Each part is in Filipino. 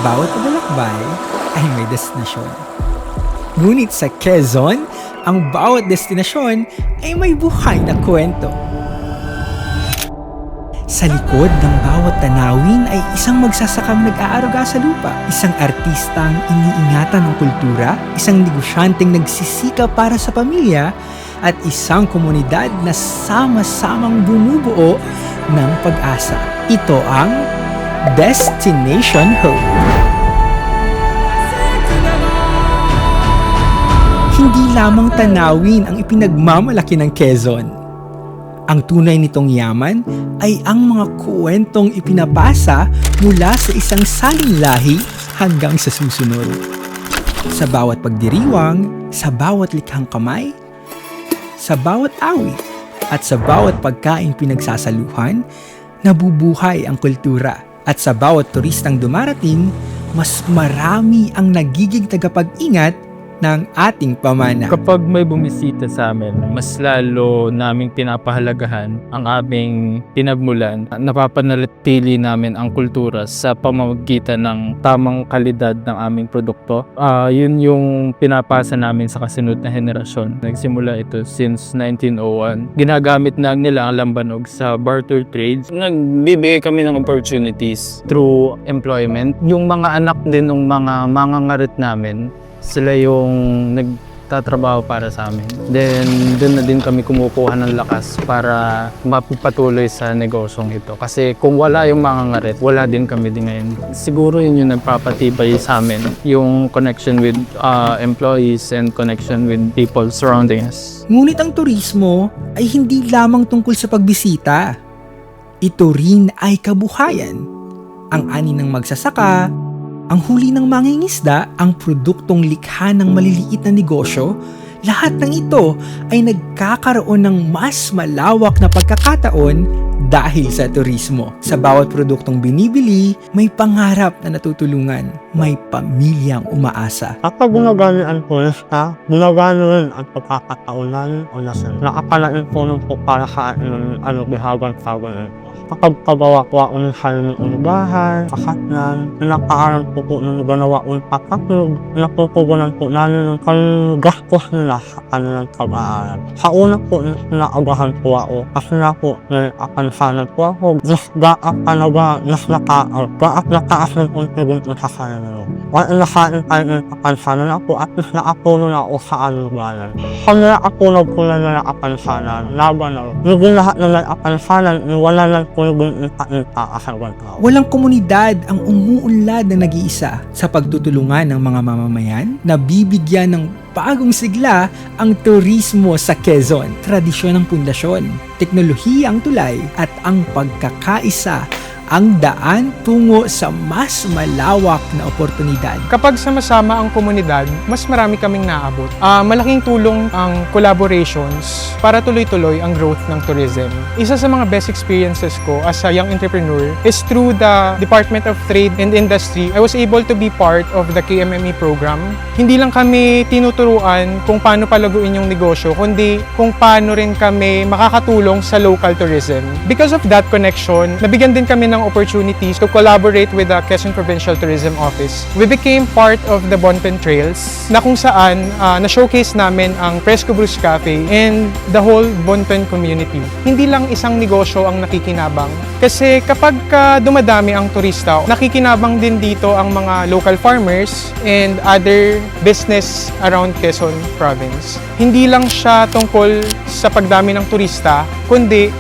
Bawat paglalakbay ay may destinasyon. Ngunit sa Quezon, ang bawat destinasyon ay may buhay na kwento. Sa likod ng bawat tanawin ay isang magsasakang nag-aaruga sa lupa, isang artistang iniingatan ng kultura, isang negosyanteng nagsisikap para sa pamilya, at isang komunidad na sama-samang bumubuo ng pag-asa. Ito ang Destination Hope. Hindi lamang tanawin ang ipinagmamalaki ng Quezon. Ang tunay nitong yaman ay ang mga kwentong ipinapasa mula sa isang saling lahi hanggang sa susunod. Sa bawat pagdiriwang, sa bawat likhang kamay, sa bawat awit, at sa bawat pagkain pinagsasaluhan, nabubuhay ang kultura. At sa bawat turistang dumarating, mas marami ang nagiging tagapag-ingat ng ating pamana. Kapag may bumisita sa amin, mas lalo naming pinapahalagahan ang aming pinagmulan. Napapanatili namin ang kultura sa pamamagitan ng tamang kalidad ng aming produkto. Yun yung pinapasa namin sa kasunod na henerasyon. Nagsimula ito since 1901. Ginagamit na nila ang lambanog sa barter trades. Nagbibigay kami ng opportunities through employment. Yung mga anak din ng mga mangangarit namin, sila yung nagtatrabaho para sa amin. Then, doon na din kami kumukuha ng lakas para mapapatuloy sa negosyong ito. Kasi kung wala yung mga ngarit, wala din kami din ngayon. Siguro yun yung nagpapatibay sa amin, yung connection with employees and connection with people surrounding us. Ngunit ang turismo ay hindi lamang tungkol sa pagbisita. Ito rin ay kabuhayan. Ang ani ng magsasaka, ang huli ng mangingisda, ang produktong likha ng maliliit na negosyo, lahat ng ito ay nagkakaroon ng mas malawak na pagkakataon dahil sa turismo. Sa bawat produktong binibili, may pangarap na natutulungan, may pamilyang umaasa. Kapag gumagamit ang turista, gumagano rin ang pagkakataunan o nasan. Nakapalain po nung po para sa atin bihagang sabi. Kapag pabawa-wa ulit kayo ng unubahan, kakatnan, nakaaram po ng ganawa ulit pataklog, napupugunan po namin ng kalgastos nila sa kanilang pag-aaral. Sa una po, naagahan po ako, kasi na po, akansanan po ako, mas gaap talaga, mas gaap nataas ng unti-gunti sa kanila. Kaya nakain tayo ng akansanan ako, at mas nakapuno na ako sa anubalan. Kung nakapunog po na nakapansanan, laban na, naging lahat na nakapansanan, wala lang walang komunidad ang umuunlad na nag-iisa sa pagtutulungan ng mga mamamayan na bibigyan ng bagong sigla ang turismo sa Quezon. Tradisyon ang pundasyon, teknolohiya ang tulay, at ang pagkakaisa ang daan tungo sa mas malawak na oportunidad. Kapag sama-sama ang komunidad, mas marami kaming naabot. Malaking tulong ang collaborations para tuloy-tuloy ang growth ng tourism. Isa sa mga best experiences ko as a young entrepreneur is through the Department of Trade and Industry. I was able to be part of the KMME program. Hindi lang kami tinuturuan kung paano palaguin yung negosyo, kundi kung paano rin kami makakatulong sa local tourism. Because of that connection, nabigyan din kami ng opportunities to collaborate with the Quezon Provincial Tourism Office. We became part of the Bonpen Trails na kung saan na-showcase namin ang Fresco Brews Cafe and the whole Bonpen community. Hindi lang isang negosyo ang nakikinabang. Kasi kapag dumadami ang turista, nakikinabang din dito ang mga local farmers and other business around Quezon Province. Hindi lang siya tungkol sa pagdami ng turista, kundi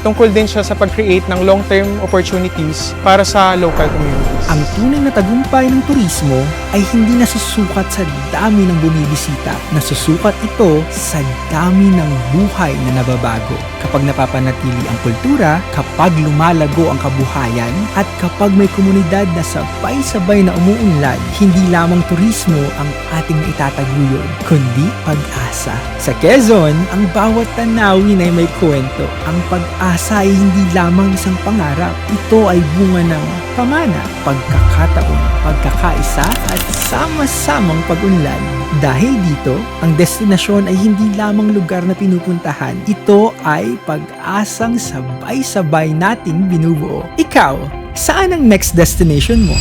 tungkol din siya sa pag-create ng long-term opportunities para sa local communities. Ang tunay na tagumpay ng turismo ay hindi nasusukat sa dami ng bumibisita. Nasusukat ito sa dami ng buhay na nababago. Kapag napapanatili ang kultura, kapag lumalago ang kabuhayan, at kapag may komunidad na sabay-sabay na umuunlad, hindi lamang turismo ang ating naitataguyod, kundi pag-asa. Sa Quezon, ang bawat tanawin ay may kwento. Ang pag-asa ay hindi lamang isang pangarap. Ito ay bunga ng pamana, pagkakataon, pagkakaisa, at sama-samang pag-unlad. Dahil dito, ang destinasyon ay hindi lamang lugar na pinupuntahan. Ito ay pag-asang sabay-sabay nating binubuo. Ikaw, saan ang next destination mo?